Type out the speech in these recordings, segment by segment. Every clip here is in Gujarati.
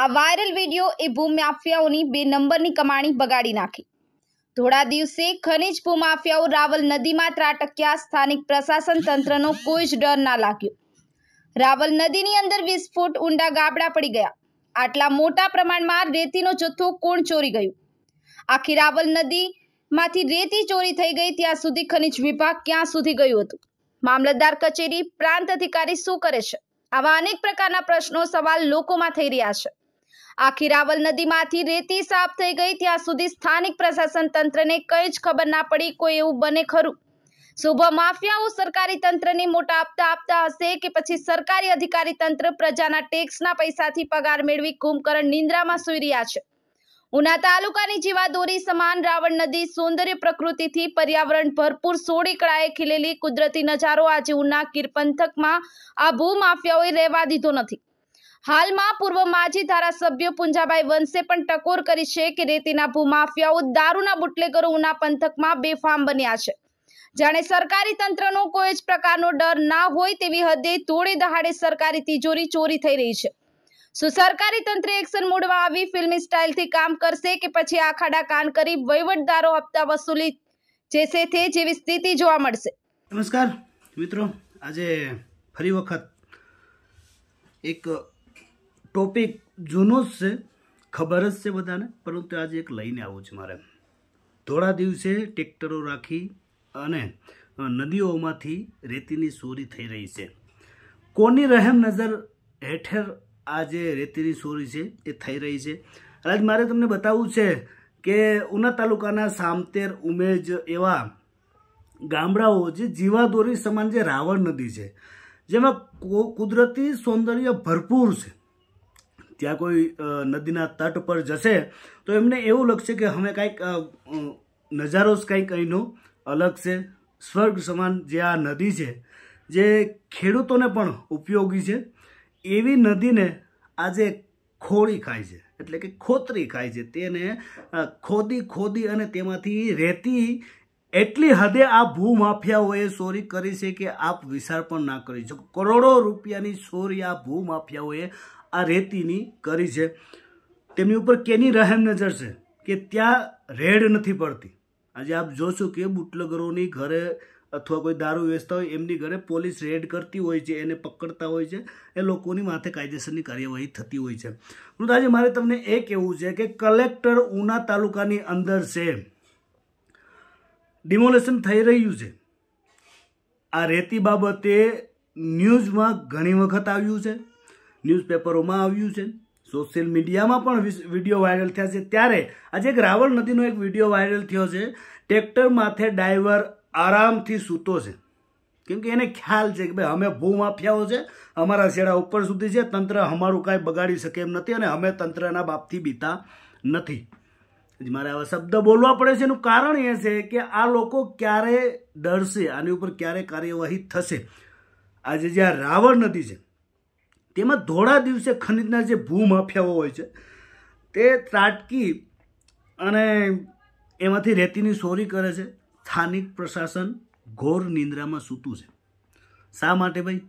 આ વાયરલ વિડીયો એ ભૂમાફિયાઓની 2 નંબરની કમાણી બગાડી નાખી। થોડા દિવસે ખનીજ ભૂમાફિયાઓ રાવલ નદીમાં ત્રાટક્યા। સ્થાનિક પ્રશાસન તંત્રનો કોઈ જ ડર ના લાગ્યો। રાવલ નદીની અંદર 20 ફૂટ ઊંડા ગાબડા પડી ગયા। આટલા મોટા પ્રમાણમાં રેતીનો જથ્થો કોણ ચોરી ગયું? આખી રાવલ નદીમાંથી રેતી ચોરી થઈ ગઈ ત્યાં સુધી ખનીજ વિભાગ ક્યાં સુધી ગયું હતું? મામલતદાર કચેરી, પ્રાંત અધિકારી શું કરે છે? આવા અનેક પ્રકારના પ્રશ્નો સવાલ લોકોમાં થઈ રહ્યા છે। આખી રાવલ નદીમાંથી રેતી સાફ થઈ ગઈ ત્યાં સુધી સ્થાનિક પ્રશાસન તંત્રને કંઈ જ ખબર ના પડી। કોઈ એવું બને ખરું? શું માફિયાઓ સરકારી તંત્રને મોટા હપ્તા આપતા હશે કે પછી સરકારી અધિકારી તંત્ર પ્રજાના ટેક્સના પૈસાથી પગાર મેળવી કુંભકરણ નિંદ્રામાં સૂઈ રહ્યા છે? ઉના તાલુકાની જીવાદોરી સમાન રાવલ નદી સૌંદર્ય પ્રકૃતિથી પર્યાવરણ ભરપૂર 16 કળાએ ખીલેલી કુદરતી નજારો આજે ઉના ગીર પંથકમાં આ ભૂમાફિયાઓએ રહેવા દીધો નથી। હાલમાં પૂર્વ માજી ધારાસભ્ય પુંજાભાઈ વંશે પણ ટકોર કરી છે કે રેતીના ભૂમાફિયાઓ દારૂના બુટલેગરો ઉના પંથકમાં બેફામ બન્યા છે। જાણે સરકારી તંત્રનો કોઈ જ પ્રકારનો ડર ના હોય તેવી હદે ધોળે દહાડે સરકારી તિજોરી ચોરી થઈ રહી છે। શું સરકારી તંત્ર એક્શન મોડમાં આવી ફિલ્મી સ્ટાઇલથી કામ કરશે કે પછી આ ખાડા કાન કરી વહીવટદારો હપ્તા વસૂલી જેસે તે જેવી સ્થિતિ જોવા મળશે? નમસ્કાર મિત્રો, આજે ફરી વખત એક ટોપિક જૂનો જ છે, ખબર જ છે બધાને, પરંતુ આજે એક લઈને આવું છે મારે। થોડા દિવસે ટ્રેક્ટરો રાખી અને નદીઓમાંથી રેતીની ચોરી થઈ રહી છે। કોની રહેમ નજર હેઠળ આ જે રેતીની ચોરી છે એ થઈ રહી છે? આજ મારે તમને બતાવવું છે કે ઉના તાલુકાના સામતેર, ઉમેજ એવા ગામડાઓ જે જીવાદોરી સમાન જે રાવલ નદી છે, જેમાં કુદરતી સૌંદર્ય ભરપૂર છે, ત્યાં કોઈ નદીના તટ પર જશે તો એમને એવું લાગશે કે અમે કંઈક નજારો જ કંઈક અહીંનો અલગ છે, સ્વર્ગ સમાન જે આ નદી છે, જે ખેડૂતોને પણ ઉપયોગી છે, એવી નદીને આજે ખોળી ખાય છે, એટલે કે ખોતરી ખાય છે। તેને ખોદી અને તેમાંથી રેતી એટલી હદે આ ભૂમાફિયાઓએ ચોરી કરી છે કે આપ વિચાર પણ ના કરી શકો। કરોડો રૂપિયાની ચોરી આ ભૂમાફિયાઓએ આ રેતીની કરી છે। તેમની ઉપર કેની રહેમ નજર છે કે ત્યાં રેડ નથી પડતી। આજે આપ જોશો કે બુટલેગરોની ઘરે અથવા કોઈ દારૂ વેચતા હોય એમની ઘરે પોલીસ રેડ કરતી હોય છે, એને પકડતા હોય છે, એ લોકોની માથે કાયદેસરની કાર્યવાહી થતી હોય છે। પરંતુ આજે મારે તમને એ કહેવું છે કે કલેક્ટર ઉના તાલુકાની અંદર છે, ડિમોલેશન થઈ રહ્યું છે। આ રેતી બાબતે ન્યૂઝમાં ઘણી વખત આવ્યું છે, ન્યૂઝપેપરોમાં આવ્યું છે, સોશિયલ મીડિયામાં પણ વિડીયો વાયરલ થયા છે। ત્યારે આજે એક રાવલ નદીનો એક વિડીયો વાયરલ થયો છે। ટ્રેક્ટર માથે ડ્રાઈવર આરામથી સૂતો છે, કેમ કે એને ખ્યાલ છે કે ભાઈ અમે ભૂમાફિયાઓ છે, અમારા શેડા ઉપર સુધી છે, તંત્ર અમારું કાંઈ બગાડી શકે એમ નથી અને અમે તંત્રના બાપથી બીતા નથી। મારે આવા શબ્દ બોલવા પડે છે, એનું કારણ એ છે કે આ લોકો ક્યારે ડરશે, આની ઉપર ક્યારે કાર્યવાહી થશે? આજે જે આ રાવલ નદી છે તેમાં થોડા દિવસે ખનીજના જે ભૂમાફિયાઓ હોય છે તે ત્રાટકી અને એમાંથી રેતીની ચોરી કરે છે। સ્થાનિક પ્રશાસન ઘોર નિંદ્રામાં સૂતું છે। શા માટે ભાઈ?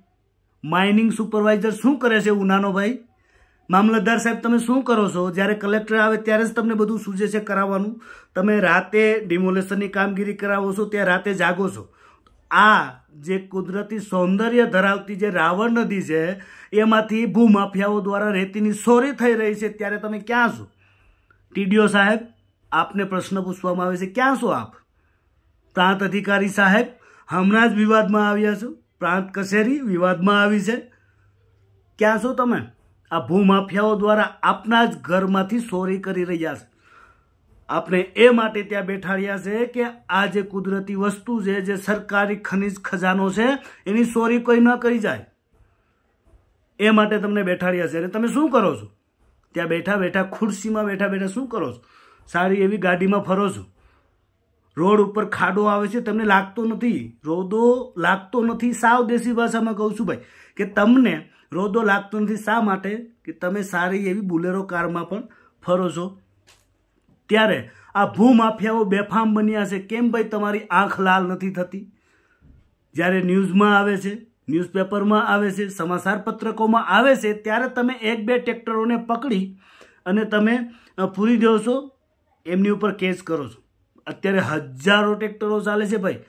માઇનિંગ સુપરવાઇઝર શું કરે છે ઉનાનો ભાઈ? મામલતદાર સાહેબ તમે શું કરો છો? જ્યારે કલેક્ટર આવે ત્યારે જ તમને બધું સૂઝે છે કરાવવાનું, તમે રાતે ડિમોલેશનની કામગીરી કરાવો છો, ત્યાં રાતે જાગો છો। આ જે કુદરતી સૌંદર્ય ધરાવતી જે રાવલ નદી છે એમાંથી ભૂમાફિયાઓ દ્વારા રેતીની ચોરી થઈ રહી છે, ત્યારે તમે ક્યાં છો? ટીડીઓ સાહેબ, આપને પ્રશ્ન પૂછવામાં આવે છે, ક્યાં છો આપ? પ્રાંત અધિકારી સાહેબ, હમણાં જ વિવાદમાં આવ્યા છો, પ્રાંત કચેરી વિવાદમાં આવી છે, ક્યાં છો તમે? આ ભૂમાફિયાઓ દ્વારા આપના જ ઘરમાંથી ચોરી કરી રહ્યા છે। આપણે એ માટે ત્યાં બેઠાડ્યા છે કે આ જે કુદરતી વસ્તુ છે, જે સરકારી ખનીજ ખજાનો છે, એની ચોરી કોઈ ન કરી જાય, એ માટે તમને બેઠાડ્યા છે। અને તમે શું કરો છો? ત્યાં બેઠા બેઠા, ખુરશીમાં બેઠા બેઠા શું કરો છો? સારી એવી ગાડીમાં ફરો છો, રોડ ઉપર ખાડો આવે છે, તમને લાગતો નથી, રોદો લાગતો નથી। સાવ દેશી ભાષામાં કહું છું ભાઈ કે તમને રોદો લાગતો નથી। શા માટે? કે તમે સારી એવી બુલેરો કારમાં પણ ફરો છો। ત્યારે આ ભૂમાફિયાઓ બેફામ બન્યા છે। કેમ ભાઈ તમારી આંખ લાલ નથી થતી? જ્યારે ન્યૂઝમાં આવે છે ન્યૂઝપેપરમાં આવે છે, સમાચાર પત્રકોમાં આવે છે, ત્યારે તમે 1-2 ટ્રેક્ટરોને પકડી અને તમે પૂરી દો છો, એમની ઉપર કેસ કરો છો. અત્યારે હજારો ટ્રેક્ટરો ચાલે છે ભાઈ.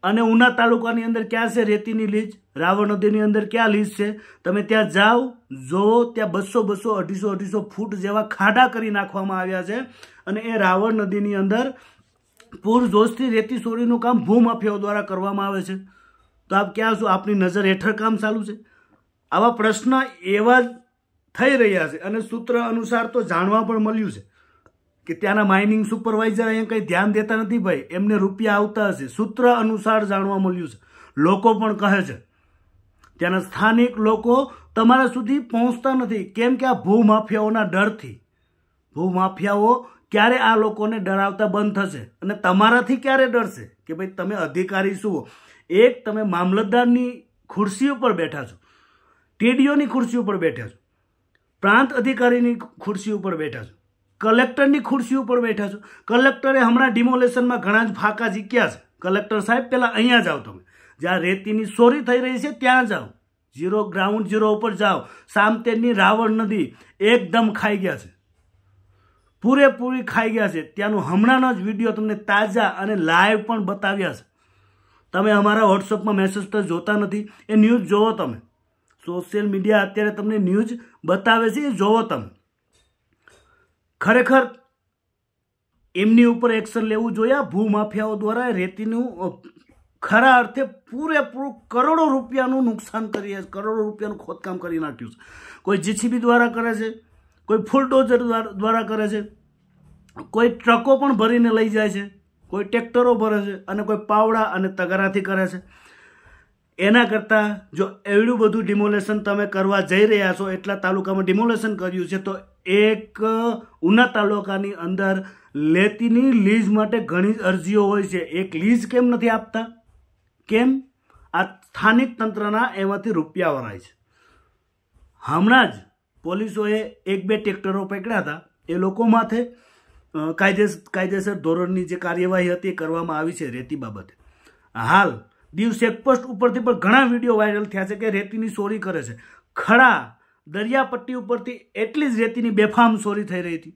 અને ઉના તાલુકાની અંદર ક્યાં છે રેતીની લીજ? રાવણ નદીની અંદર ક્યાં લીજ છે? તમે ત્યાં જાઓ, જોવો, ત્યાં 200, 250, 250 ફૂટ જેવા ખાડા કરી નાખવામાં આવ્યા છે. અને એ રાવણ નદીની અંદર પૂરજોશથી રેતી ચોરીનું કામ ભૂમાફિયાઓ દ્વારા કરવામાં આવે છે. તો આપ ક્યાં છો? આપની નજર હેઠળ કામ ચાલુ છે. આવા પ્રશ્ન એવા જ થઈ રહ્યા છે. અને સૂત્ર અનુસાર તો જાણવા પણ મળ્યું છે કે ત્યાંના માઇનિંગ સુપરવાઇઝર અહીંયા કંઈ ધ્યાન દેતા નથી ભાઈ, એમને રૂપિયા આવતા હશે. સૂત્ર અનુસાર જાણવા મળ્યું છે. લોકો પણ કહે છે, ત્યાંના સ્થાનિક લોકો તમારા સુધી પહોંચતા નથી. કેમ કે આ ભૂમાફિયાઓના ડરથી. ભૂમાફિયાઓ ક્યારે આ લોકોને ડરાવતા બંધ થશે અને તમારાથી ક્યારે ડરશે કે ભાઈ તમે અધિકારી શું? એક તમે મામલતદારની ખુરશી ઉપર બેઠા છો, ટીડીઓની ખુરશી ઉપર બેઠા છો, પ્રાંત અધિકારીની ખુરશી ઉપર બેઠા છો, કલેક્ટરની ખુરશી ઉપર બેઠા છો. કલેક્ટરે હમણાં ડિમોલેશનમાં ઘણા જ ફાંકા ઝીક્યા છે. કલેક્ટર સાહેબ પહેલાં અહીંયા જાઓ, તમે જ્યાં રેતીની ચોરી થઈ રહી છે ત્યાં જાઓ, ગ્રાઉન્ડ ઝીરો ઉપર જાઓ. સામતેરની રાવણ નદી એકદમ ખાઈ ગયા છે, પૂરેપૂરી ખાઈ ગયા છે. ત્યાંનો હમણાંનો જ વિડીયો તમને તાજા અને લાઈવ પણ બતાવ્યા છે. તમે અમારા વોટ્સઅપમાં મેસેજ તો જોતા નથી, એ ન્યૂઝ જોવો તમે. સોશિયલ મીડિયા અત્યારે તમને ન્યૂઝ બતાવે છે, એ જોવો તમે. ખરેખર એમની ઉપર એક્શન લેવું જોઈએ. ભૂમાફિયાઓ દ્વારા રેતીનું ખરા અર્થે પૂરેપૂરું કરોડો રૂપિયાનું નુકસાન કરી, કરોડો રૂપિયાનું ખોદકામ કરી નાખ્યું છે. કોઈ જીસીબી દ્વારા કરે છે, કોઈ ફુલડોઝર દ્વારા કરે છે, કોઈ ટ્રકો પણ ભરીને લઈ જાય છે, કોઈ ટ્રેક્ટરો ભરે છે, અને કોઈ પાવડા અને તગારાથી કરે છે. એના કરતાં જો એવડું બધું ડિમોલેશન તમે કરવા જઈ રહ્યા છો, એટલા તાલુકામાં ડિમોલેશન કર્યું છે, તો એક ઉના તાલુકાની અંદર રેતીની લીઝ માટે ઘણી અરજીઓ હોય છે. એક લીઝ કેમ નથી આપતા? કેમ? આ સ્થાનિક તંત્રના એમાંથી રૂપિયા વરાય છે. હમણાં જ પોલીસોએ 1-2 ટ્રેક્ટરો પકડ્યા હતા. એ લોકો માથે કાયદેસર ધોરણની જે કાર્યવાહી હતી એ કરવામાં આવી છે રેતી બાબતે. હાલ દીવ ચેકપોસ્ટ ઉપરથી પણ ઘણા વિડીયો વાયરલ થયા છે કે રેતીની ચોરી કરે છે. ખડા દરિયાપટ્ટી ઉપરથી એટલી જ રેતીની બેફામ ચોરી થઈ રહી હતી.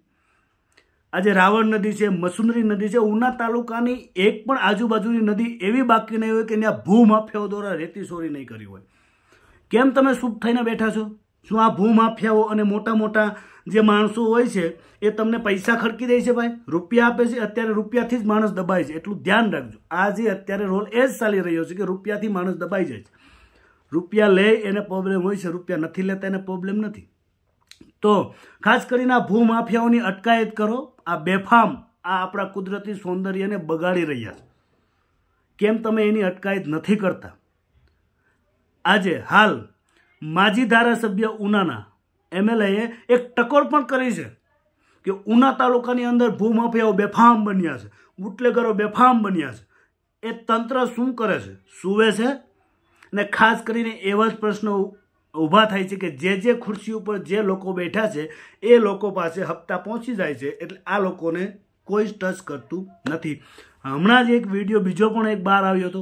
આજે રાવણ નદી છે, મસુંદરી નદી છે, ઉના તાલુકાની એક પણ આજુબાજુની નદી એવી બાકી નહીં હોય કે ત્યાં ભૂમાફિયાઓ દ્વારા રેતી ચોરી નહીં કરી હોય. કેમ તમે ચૂપ થઈને બેઠા છો? શું આ ભૂમાફિયાઓ અને મોટા મોટા જે માણસો હોય છે એ તમને પૈસા ખડકી દે છે ભાઈ? રૂપિયા આપે છે. અત્યારે રૂપિયાથી જ માણસ દબાય છે, એટલું ધ્યાન રાખજો. આ જે અત્યારે રોલ એ જ ચાલી રહ્યો છે કે રૂપિયાથી માણસ દબાઈ જાય છે. રૂપિયા લે એને પ્રોબ્લેમ હોય છે, રૂપિયા નથી લેતા એને પ્રોબ્લેમ નથી. તો ખાસ કરીને આ ભૂમાફિયાઓની અટકાયત કરો. આ બેફામ આ આપણા કુદરતી સૌંદર્યને બગાડી રહ્યા છે. કેમ તમે એની અટકાયત નથી કરતા? આજે હાલ માજી ધારાસભ્ય ઉનાના એમએલએ એક ટકોર પણ કરી છે કે ઉના તાલુકાની અંદર ભૂમાફિયાઓ બેફામ બન્યા છે, બુટલેગરો બેફામ બન્યા છે. એ તંત્ર શું કરે છે? સૂવે છે. અને ખાસ કરીને એવા જ પ્રશ્નો ઊભા થાય છે કે જે ખુરશી ઉપર જે લોકો બેઠા છે એ લોકો પાસે હપ્તા પહોંચી જાય છે, એટલે આ લોકોને કોઈ જ ટચ કરતું નથી. હમણાં જ એક વિડીયો બીજો પણ એક બહાર આવ્યો હતો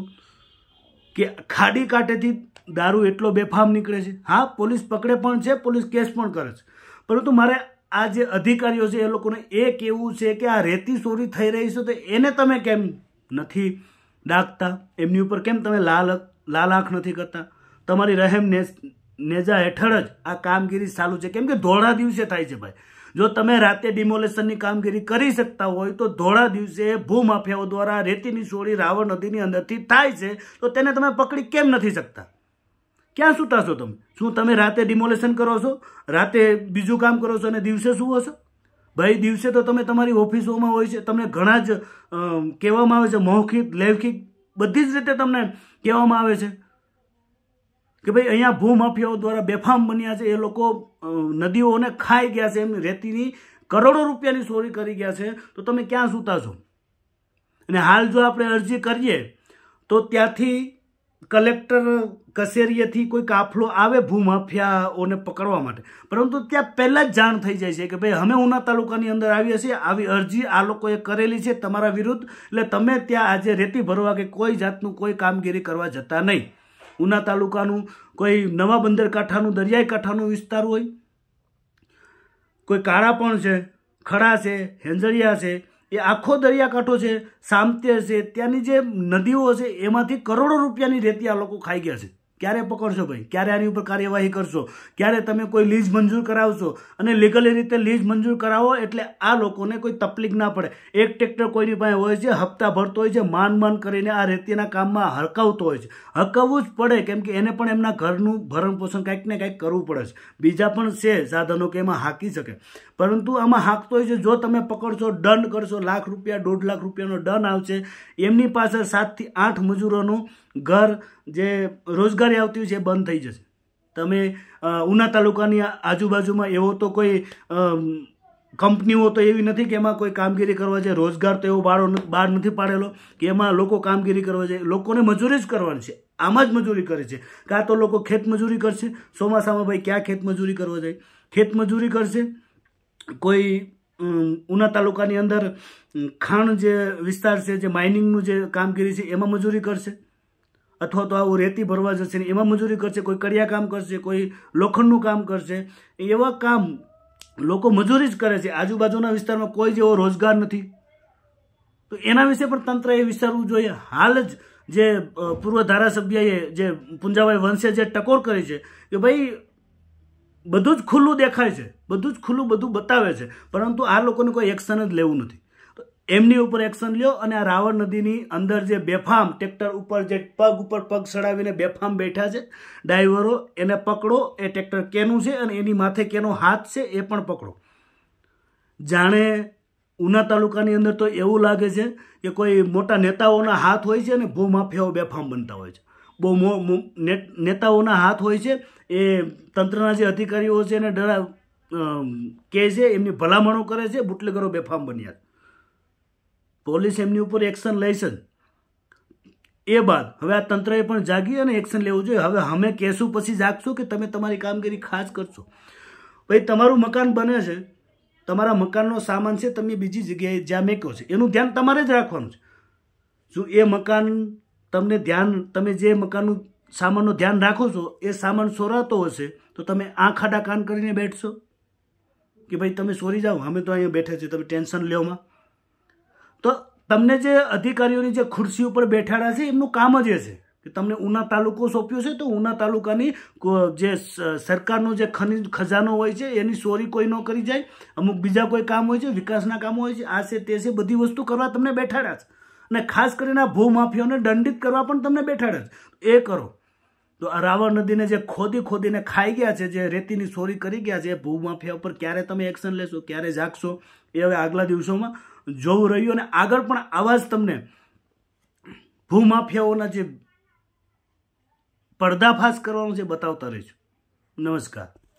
કે ખાડી કાંઠેથી દારૂ એટલો બેફામ નીકળે છે. હા, પોલીસ પકડે પણ છે, પોલીસ કેસ પણ કરે છે, પરંતુ મારે આ જે અધિકારીઓ છે એ લોકોને એ કહેવું છે કે આ રેતી ચોરી થઈ રહી છે તો એને તમે કેમ નથી ડાકતા? એમની ઉપર કેમ તમે લાલ આંખ નથી કરતા? તમારી રહેમ નેજા હેઠળ જ આ કામગીરી ચાલુ છે. કેમ કે ધોળા દિવસે થાય છે ભાઈ. જો તમે રાતે ડિમોલેશનની કામગીરી કરી શકતા હોય તો ધોળા દિવસે ભૂમાફિયાઓ દ્વારા રેતીની ચોરી રાવણ નદીની અંદરથી થાય છે, તો તેને તમે પકડી કેમ નથી શકતા? ક્યાં સૂતા છો તમે? શું તમે રાતે ડિમોલેશન કરો છો, રાતે બીજું કામ કરો છો અને દિવસે સુવો છો? ભાઈ દિવસે તો તમે તમારી ઓફિસોમાં હોય છે, તમને ઘણા જ કહેવામાં આવે છે, મૌખિક લેખિક બધી જ રીતે તમને કહેવામાં આવે છે કે ભાઈ અહીંયા ભૂમાફિયાઓ દ્વારા બેફામ બન્યા છે, એ લોકો નદીઓને ખાઈ ગયા છે, એમની રેતીની કરોડો રૂપિયાની ચોરી કરી ગયા છે, તો તમે ક્યાં સૂતા છો? અને હાલ જો આપણે અરજી કરીએ તો ત્યાંથી કલેક્ટર કચેરીએથી કોઈ કાફલો આવે ભૂમાફિયાઓને પકડવા માટે, પરંતુ ત્યાં પહેલાં જ જાણ થઈ જાય છે કે ભાઈ અમે ઉના તાલુકાની અંદર આવીએ છીએ, આવી અરજી આ લોકોએ કરેલી છે તમારા વિરુદ્ધ, એટલે તમે ત્યાં આજે રેતી ભરવા કે કોઈ જાતનું કોઈ કામગીરી કરવા જતા નહીં. ઉના તાલુકાનું કોઈ નવા બંદર કાંઠાનું દરિયાઈ કાંઠાનું વિસ્તાર હોય, કોઈ કાળાપણ છે, ખડા છે, હેંજળિયા છે, એ આખો દરિયાકાંઠો છે, સામતે છે, ત્યાંની જે નદીઓ છે એમાંથી કરોડો રૂપિયાની રેતી આ લોકો ખાઈ ગયા છે. ક્યારે પકડશો ભાઈ? ક્યારે આની ઉપર કાર્યવાહી કરશો? ક્યારે તમે કોઈ લીઝ મંજૂર કરાવશો? અને લીગલી રીતે લીઝ મંજૂર કરાવો એટલે આ લોકોને કોઈ તકલીફ ના પડે. એક ટ્રેક્ટર કોઈની પાસે હોય છે, હપ્તા ભરતો હોય છે, માંડ કરીને આ રેતીના કામમાં હરકાવતો હોય છે. હરકાવવું જ પડે, કેમ કે એને પણ એમના ઘરનું ભરણ પોષણ કંઈક ને કંઈક કરવું પડે છે. બીજા પણ છે સાધનો કે એમાં હાંકી શકે, પરંતુ આમાં હાંકતો હોય છે. જો તમે પકડશો, દંડ કરશો, લાખ રૂપિયા 1.5 લાખ રૂપિયાનો દંડ આવશે. એમની પાસે 7 થી 8 મજૂરોનું ઘર જે રોજગારી આવતી હોય છે એ બંધ થઈ જશે. તમે ઉના તાલુકાની આજુબાજુમાં એવો તો કોઈ કંપનીઓ તો એવી નથી કે એમાં કોઈ કામગીરી કરવા જાય. રોજગાર તો એવો બહાર નથી પાડેલો કે એમાં લોકો કામગીરી કરવા જાય. લોકોને મજૂરી જ કરવાની છે, આમાં જ મજૂરી કરે છે. કાં તો લોકો ખેત મજૂરી કરશે, ચોમાસામાં ભાઈ ક્યાં ખેત મજૂરી કરવા જાય? ખેત મજૂરી કરશે. કોઈ ઉના તાલુકાની અંદર ખાણ જે વિસ્તાર છે, જે માઇનિંગનું જે કામગીરી છે એમાં મજૂરી કરશે, અથવા તો આવું રેતી ભરવા જશે ને એમાં મજૂરી કરશે. કોઈ કડિયા કામ કરશે, કોઈ લોખંડનું કામ કરશે. એવા કામ લોકો મજૂરી જ કરે છે. આજુબાજુના વિસ્તારમાં કોઈ જેવો રોજગાર નથી. તો એના વિશે પણ તંત્રએ વિચારવું જોઈએ. હાલ જ જે પૂર્વ ધારાસભ્યએ જે પુંજાભાઈ વંશે જે ટકોર કરી છે કે ભાઈ બધું જ ખુલ્લું દેખાય છે, બધું જ ખુલ્લું બધું બતાવે છે, પરંતુ આ લોકોને કોઈ એક્શન જ લેવું નથી. એમની ઉપર એક્શન લ્યો. અને આ રાવણ નદીની અંદર જે બેફામ ટ્રેક્ટર ઉપર જે પગ ઉપર પગ ચડાવીને બેફામ બેઠા છે ડ્રાઈવરો, એને પકડો. એ ટ્રેક્ટર કેનું છે અને એની માથે કેનો હાથ છે એ પણ પકડો. જાણે ઉના તાલુકાની અંદર તો એવું લાગે છે કે કોઈ મોટા નેતાઓના હાથ હોય છે અને ભૂમાફિયાઓ બેફામ બનતા હોય છે. બહુ નેતાઓના હાથ હોય છે. એ તંત્રના જે અધિકારીઓ છે એને કહે છે, એમની ભલામણો કરે છે, બુટલેગરો બેફામ બન્યા. પોલીસ એમની ઉપર એક્શન લેશે. એ બાદ હવે આ તંત્રએ પણ જાગી અને એક્શન લેવું જોઈએ. હવે અમે કહેશું પછી જાગશું કે તમે તમારી કામગીરી ખાસ કરશો. ભાઈ તમારું મકાન બને છે, તમારા મકાનનો સામાન છે, તમે બીજી જગ્યાએ જ્યાં મેક્યો છે એનું ધ્યાન તમારે જ રાખવાનું છે. શું એ મકાન તમે જે મકાનનું સામાનનું ધ્યાન રાખો છો એ સામાન ચોરાતો હશે તો તમે આંખ આડા કાન કરીને બેઠશો કે ભાઈ તમે ચોરી જાઓ, અમે તો અહીંયા બેઠા છીએ, તમે ટેન્શન લ્યોમાં? તો તમને જે અધિકારીઓની જે ખુરશી ઉપર બેઠાડા છે એમનું કામ જ એ છે કે તમને ઉના તાલુકો સોંપ્યો છે તો ઉના તાલુકાની જે સરકારનો જે ખજાનો હોય છે એની ચોરી કોઈ ન કરી જાય. અમુક બીજા કોઈ કામ હોય છે, વિકાસના કામો હોય છે, આ છે તે છે, બધી વસ્તુ કરવા તમને બેઠાડ્યા છે. અને ખાસ કરીને આ ભૂમાફિયાઓને દંડિત કરવા પણ તમને બેઠાડ્યા છે. એ કરો. તો આ રાવણ નદીને જે ખોદીને ખાઈ ગયા છે, જે રેતીની ચોરી કરી ગયા છે, એ ભૂમાફિયા ઉપર ક્યારે તમે એક્શન લેશો, ક્યારે જાગશો, એ હવે આગલા દિવસોમાં જોવું રહ્યું. અને આગળ પણ આવા જ તમને ભૂમાફિયાઓના જે પર્દાફાશ કરવાનું છે બતાવતા રહીશું. નમસ્કાર.